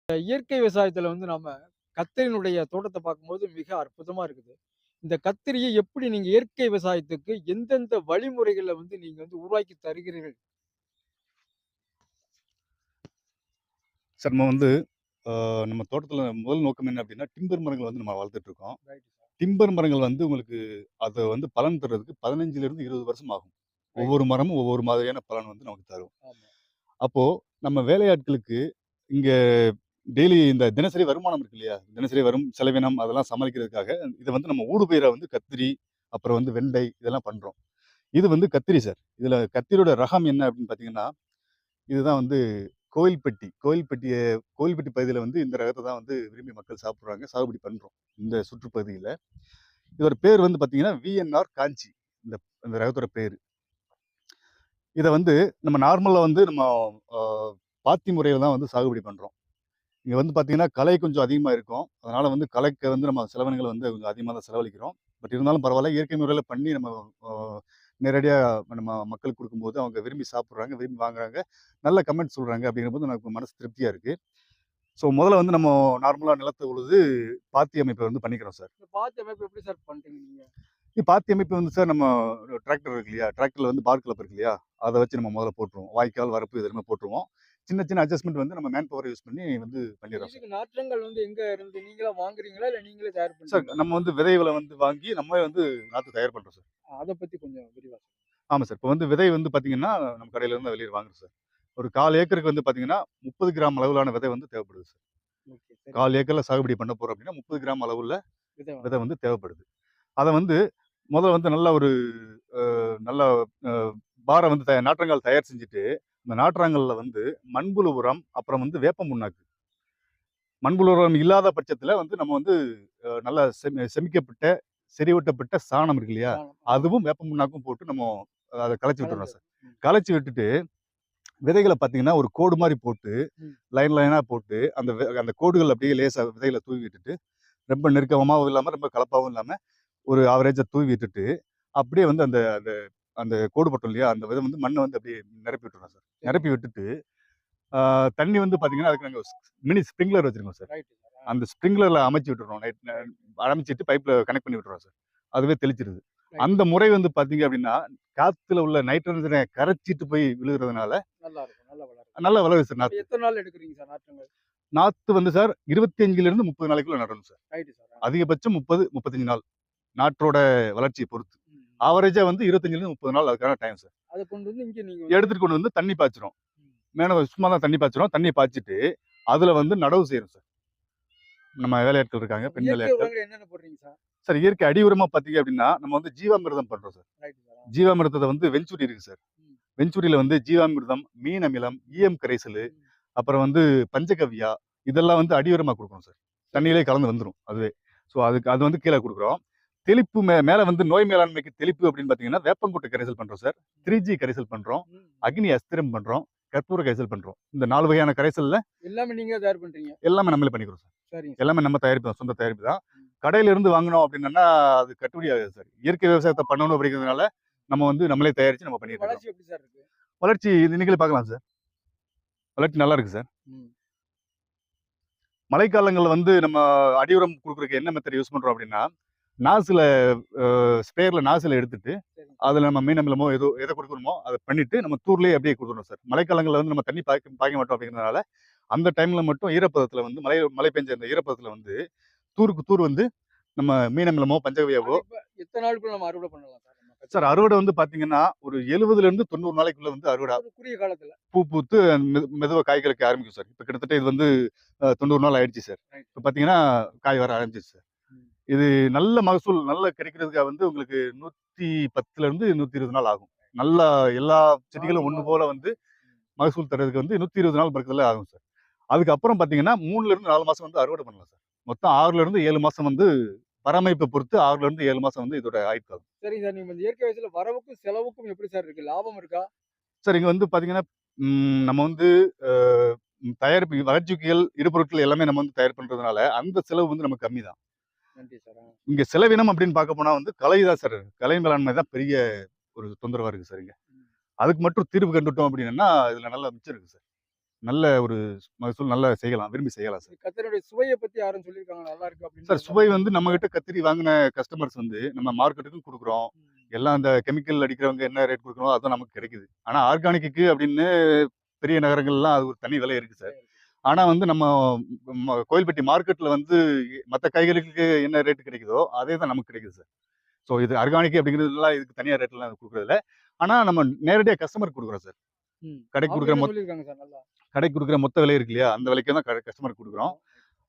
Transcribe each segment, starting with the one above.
இயற்கை விவசாயத்துல நாம கத்தரினுடைய தோட்டத்த பார்க்கும்போது மிக அற்புதமா இருக்குது. இந்த கத்திரியை எப்படி நீங்க இயற்கை விவசாயத்துக்கு எந்தெந்த வழிமுறைகள நீங்க உருவாக்கி தருகிறீர்கள்? சார் நம்ம நம்ம தோட்டத்துல முதல் நோக்கம் என்ன அப்படின்னா, டிம்பர் மரங்கள நம்ம வளர்த்துட்டு இருக்கோம். Right sir. டிம்பர் மரங்கள் உங்களுக்கு அத பலன் தர்றதுக்கு 15லிருந்து 20 வருஷம் ஆகும். ரைட். ஒவ்வொரு மரமும் ஒவ்வொரு மாதிரியான பலன் நமக்கு தரும். ஆமா. அப்போ நம்ம வேலையாட்களுக்கு இங்க டெய்லி இந்த தினசரி வருமானம் இருக்கு இல்லையா? தினசரி வரும் செலவினம் அதெல்லாம் சமாளிக்கிறதுக்காக இத நம்ம ஊடுபயிரா கத்திரி, அப்புறம் வெண்டை இதெல்லாம் பண்றோம். இது கத்திரி சார். இதுல கத்திரியோட ரகம் என்ன அப்படின்னு பார்த்தீங்கன்னா, இதுதான் கோவில்பட்டி பகுதியில இந்த ரகத்த தான் விரும்பி மக்கள் சாப்பிடுறாங்க. சாகுபடி பண்றோம். இந்த சுற்றுப்பகுதியில. இதோட பேர் பார்த்தீங்கன்னா, விஎன்ஆர் காஞ்சி. இந்த இந்த ரகத்தோட பேரு. இத நம்ம நார்மலா நம்ம அ பாத்தி முறையில தான் சாகுபடி பண்றோம். இங்க பார்த்தீங்கன்னா, களை கொஞ்சம் அதிகமா இருக்கும். அதனால களைக்கு நம்ம செலவினங்கள கொஞ்சம் அதிகமா தான் செலவழிக்கிறோம். பட் இருந்தாலும் பரவால்ல. இயற்கை முறையில பண்ணி நம்ம அ நேரடியா நம்ம மக்களுக்கு குடுக்கும்போது அவங்க விரும்பி சாப்பிடுறாங்க, விரும்பி வாங்குறாங்க. நல்ல கமெண்ட் சொல்றாங்க அப்படிங்கும்போது எனக்கு மனசு திருப்தியா இருக்கு. ஸோ முதல்ல நம்ம நார்மலா நிலத்த உழுது பாத்தி அமைப்ப பண்ணிக்கிறோம் சார். இந்த பாத்தி அமைப்பு எப்படி சார் பண்றீங்க நீங்க? பாத்தி அமைப்பு சார் நம்ம டிராக்டர் இருக்கு இல்லையா? டிராக்டர்ல பார் கிளப் இருக்கு இல்லையா? அத வச்சு நம்ம முதல்ல போட்டுருவோம். வாய்க்கால், வரப்பு இது எல்லாமே போட்டுருவோம். சின்ன சின்ன அட்ஜஸ்ட்மென்ட் நம்ம மேன் பவர் யூஸ் பண்ணி பண்ணிடுறோம் சார். இதுக்கு நாற்றங்கள் எங்க இருந்து நீங்களா வாங்குறீங்களா? இல்ல நீங்களே தயார் சார் பண்றீங்களா? நம்ம விதைகள வாங்கி நம்ம நாத்து தயார் பண்றோம் சார். அத பத்தி கொஞ்சம் விரிவா சொல்லுங்க. ஆமா சார். இப்ப விதை பார்த்தீங்கன்னா, நம்ம கடையில இருந்து வெளிய வாங்குறோம் சார். ஒரு 1/4 ஏக்கருக்கு பார்த்தீங்கன்னா, 30 கிராம் அளவிலான விதை தேவைப்படுது சார். ஓகே. சரிங்க 1/4 சார். ஏக்கர்ல சாகுபடி பண்ண போறோம் அப்படின்னா, 30 கிராம் அளவுல விதை விதை வாங்கணும். தேவைப்படுது. அத முதல்ல நல்ல ஒரு அ நல்ல அ பார நாற்றங்கால் தயார் செஞ்சுட்டு, இந்த நாற்றாங்கல்ல மண்புழு உரம், அப்புறம் வேப்ப புண்ணாக்கு. மண்புழு உரம் இல்லாத பட்சத்துல நம்ம நல்லா செமிக்கப்பட்ட, செறிவூட்டப்பட்ட சாணம் இருக்கு இல்லையா? சாணம். ஆமா. அதுவும் வேப்ப புண்ணாக்கும் போட்டு நம்ம அத கலச்சு விட்டுறணும் கலந்தது. சார். ம். கலச்சு விட்டுட்டு, விதைகள பார்த்தீங்கன்னா, ஒரு கோடு மாரி போட்டு, ம். லைனா போட்டு, அந்த கோடுகள் அப்படியே லேசா விதைகள தூவி விட்டுட்டு, ரொம்ப நெருக்கமாவும் இல்லாம, ரொம்ப கலப்பாவும் இல்லாம, ஒரு ஆவரேஜா தூவி விட்டுட்டு, அப்படியே அந்த அந்த அந்த கோடு போட்டோம் இல்லையா? அந்த வித மண்ண அப்படியே நிரப்பி விட்டுறணும் சார். சரிங்க. நிரப்பி விட்டுட்டு, ஆ தண்ணி பார்த்தீங்கன்னா, அதுக்கு நாங்க மினி ஸ்ப்ரிங்க்லர் வச்சிருக்கோம் சார். Right sir. அந்த ஸ்ப்ரிங்க்லர்ல அமைச்சு விட்டுறோம். ரைட். அமைச்சிட்டு பைப்ல கனெக்ட் பண்ணி விட்டுறோம் சார். அதுவே தெளிச்சிருது. ரைட். அந்த முறை பார்த்தீங்க அப்படின்னா, காத்துல உள்ள நைட்ரஜன கரைச்சிட்டு போய் விழுகுறதுனால, நல்லா இருக்கும். நல்லா வளரும். நல்லா வளருது சார் இப்ப நாத்து. எத்தன நாள் எடுக்குறீங்க சார் நாற்றங்கள்? நாத்து சார் 25லிருந்து 30 நாளைக்குள்ள நடணும் சார். Right sir. அதிகபட்சம் 30, 35 நாள். நாற்றோட வளர்ச்சிய பொறுத்து. ம். ஆவரேஜா 25லிருந்து 30 நாள் அதுக்கான டைம் சார். அத கொண்டு இங்க நீங்க எடுத்துட்டு கொண்டு தண்ணி பாய்ச்சுறோம். ம். மேல சும்மா தான் தண்ணி பாய்ச்சுறோம். தண்ணிய பாய்ச்சிட்டு, அதுல நடவு செய்றோம் சார். நம்ம வேலையாட்கள் இருக்காங்க, பெண் இயற்கை வேலையாட்கள். உரங்கள் என்னென்ன போடுறீங்க சார்? சார் இயற்கை அடி உரமா பார்த்தீங்க அப்படின்னா, நம்ம ஜீவாமிர்தம் பண்றோம் சார். Right sir. ஜீவாமிர்தத்த வெஞ்சுரி இருக்கு சார். ம். வெஞ்சுரியில ஜீவாமிர்தம், மீன் அமிலம், ஈயம் கரைசலு, ம். அப்புறம் பஞ்சகவ்யா இதெல்லாம் அடி உரமா குடுக்குறோம் சார். சரி. தண்ணீயிலே கலந்து வந்துரும் அதுவே. ஸோ அதுக்கு அது கீழ குடுக்குறோம். தெளிப்பு மேல நோய் மேலாண்மைக்கு தெளிப்பு அப்படின்னு பார்த்தீங்கன்னா, வேப்பங்கொட்டை கரைசல் பண்றோம் சார். 3G கரைசல் பண்றோம். ம். அக்னி அஸ்திரம் பண்றோம். கற்பூர கரைசல் பண்றோம். இந்த 4 வகையான கரைசல்ல எல்லாமே நீங்க தயார் பண்றீங்க. எல்லாமே நம்மளே பண்ணிக்கிறோம் சார். சரிங்க சார். எல்லாமே நம்ம தயாரிப்பு தான். சொந்த தயாரிப்பு தான். ம். கடையில இருந்து வாங்குனோம் அப்படின்னா, அது கட்டுப்படி ஆகாது சார். இயற்கை விவசாயத்த பண்ணணும் அப்படிங்கிறதுனால, நம்ம நம்மளே தயாரிச்சு நம்ம பண்ணிட்டு இருக்கோம். வளர்ச்சி எப்படி சார் இருக்கு? வளர்ச்சி இது நீங்களே பார்க்கலாம் சார். வளர்ச்சி நல்லா இருக்கு சார். ம். மழைக்காலங்கள்ல நம்ம அடி உரம் குடுக்குறதுக்கு என்ன மெத்தட் யூஸ் பண்றோம் அப்படின்னா, நாசில ஸ்ப்ரேயர்ல நாசில எடுத்துட்டு, சரிங்க. அதுல நம்ம மீன் அமிலமோ எத குடுக்குறோமோ அத பண்ணிட்டு, நம்ம தூர்லயே அப்படியே குடுத்துறோம் சார். மழைக்காலங்கள்ல நம்ம தண்ணி பாய்க்க மாட்டோம் அப்படிங்கிறதுனால, அந்த டைம்ல மட்டும் ஈரப்பதத்துல மழை மழை பெஞ்ச அந்த ஈரப்பதத்துல தூருக்கு தூர் நம்ம மீன் அமிலமோ, அது பஞ்சகவ்யாவோ இப்ப எத்தன நாளுக்குள்ள நம்ம அறுவடை பண்ணலாம் சார் நம்ம சார் கத்திரிக்காய்? அறுவடை பார்த்தீங்கன்னா, ஒரு 70லிருந்து 90 நாளைக்குள்ள அறுவடை ஒரு குறுகிய காலத்துல. பூ பூத்து மெதுவா காய் காய்க்க ஆரம்பிக்கும் சார். இப்ப கிட்டத்தட்ட இது 90 நாள் ஆயிடுச்சு சார். ரைட். இப்ப பார்த்தீங்கன்னா, காய் வர ஆரம்பிச்சிருச்சு சார். ம். இது நல்ல மகசூல் நல்லா கிடைக்கிறதுக்கு உங்களுக்கு 110லிருந்து 120 நாள் ஆகும். நல்லா எல்லா செடிகளும் ஒண்ணு போல மகசூல் தர்றதுக்கு 120 நாள் பக்கத்துல ஆகும் சார். அதுக்கப்புறம் பார்த்தீங்கன்னா, 3லிருந்து 4 மாசம் அறுவடை பண்ணலாம் சார். மொத்தம் 6லிருந்து 7 மாசம் பராமரிப்பை பொறுத்து 6லிருந்து 7 மாசம் இதோட ஆயுட்காலம். சரிங்க சார். நீங்க இந்த இயற்கை விவசாயத்துல வரவுக்கும், செலவுக்கும் எப்படி சார் இருக்கு? லாபம் இருக்கா? சார் இங்க பார்த்தீங்கன்னா, நம்ம அ தயாரிப்பு வளர்ச்சிகள், இடுபொருட்கள் எல்லாமே நம்ம தயார் பண்றதுனால, அந்த செலவு நமக்கு கம்மி தான். நன்றி சார். இங்க செலவினம் அப்படின்னு பார்க்க போனா கலை தான் சார். கலை மேலாண்மை தான் பெரிய ஒரு தொந்தரவா இருக்கு சார் இங்க. ம். அதுக்கு மட்டும் தீர்வு கண்டுட்டோம் அப்படின்னா, இதுல நல்ல மிச்சம் இருக்கு சார். நல்ல ஒரு மகசூல் நல்லா செய்யலாம், விரும்பி செய்யலாம் சார். கத்தரினுடைய சுவைய பத்தி யாரும் சொல்லியிருக்காங்க நல்லா இருக்கு அப்படின்னு சார் அந்த சுவை மாதிரி வந்து நம்மகிட்ட கத்திரி வாங்கின கஸ்டமர்ஸ் வந்து நம்ம மார்க்கெட்டுக்கும் குடுக்குறோம். எல்லாம் அந்த கெமிக்கல் அடிக்கிறவங்க என்ன ரேட் குடுக்குறோமோ அதுதான் நமக்கு கிடைக்குது. ஆனா ஆர்கானிக்குக்கு அப்படின்னு பெரிய நகரங்கள்லாம் அது ஒரு தனி விலை இருக்கு சார். ஆனா வந்து நம்ம கோயில்பட்டி மார்க்கெட்ல வந்து மத்த காய்கறிகளுக்கு என்ன ரேட் கிடைக்குதோ, அதே தான் நமக்கு கிடைக்குது சார். ஸோ இது ஆர்கானிக் அப்படிங்கிறதுலாம் இதுக்கு தனியா ரேட்லாம் குடுக்குறது இல்ல. ஆனா நம்ம நேரடியா கஸ்டமருக்கு குடுக்குறோம் சார். கடைக்கு அவங்க குடுக்குற என்ன சொல்லியிருக்காங்க சார் நல்லா? கடைக்கு குடுக்குற மொத்த விலை இருக்கு இல்லையா? அந்த விலைக்கு தான் கஸ்டமருக்கு குடுக்குறோம்.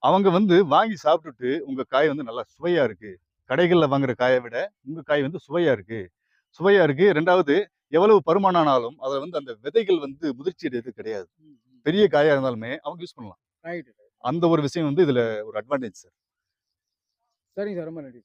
அவங்க வந்து வாங்கி சாப்பிட்டுட்டு, உங்க காய் வந்து நல்லா சுவையா இருக்கு. கடைகள்ல வாங்குற காய விட, உங்க காய் வந்து சுவையா இருக்கு. சுவையா இருக்கு. 2வது எவ்வளவு பருமன் ஆனாலும், அதுல வந்து அந்த விதைகள் வந்து முதிர்ச்சி அடையறது கிடையாது. பெரிய காயா இருந்தாலுமே அவங்க யூஸ் பண்ணலாம். ரைட். அந்த ஒரு விஷயம் வந்து இதுல ஒரு அட்வான்டேஜ் சார். சரிங்க சார். ரொம்ப நன்றி.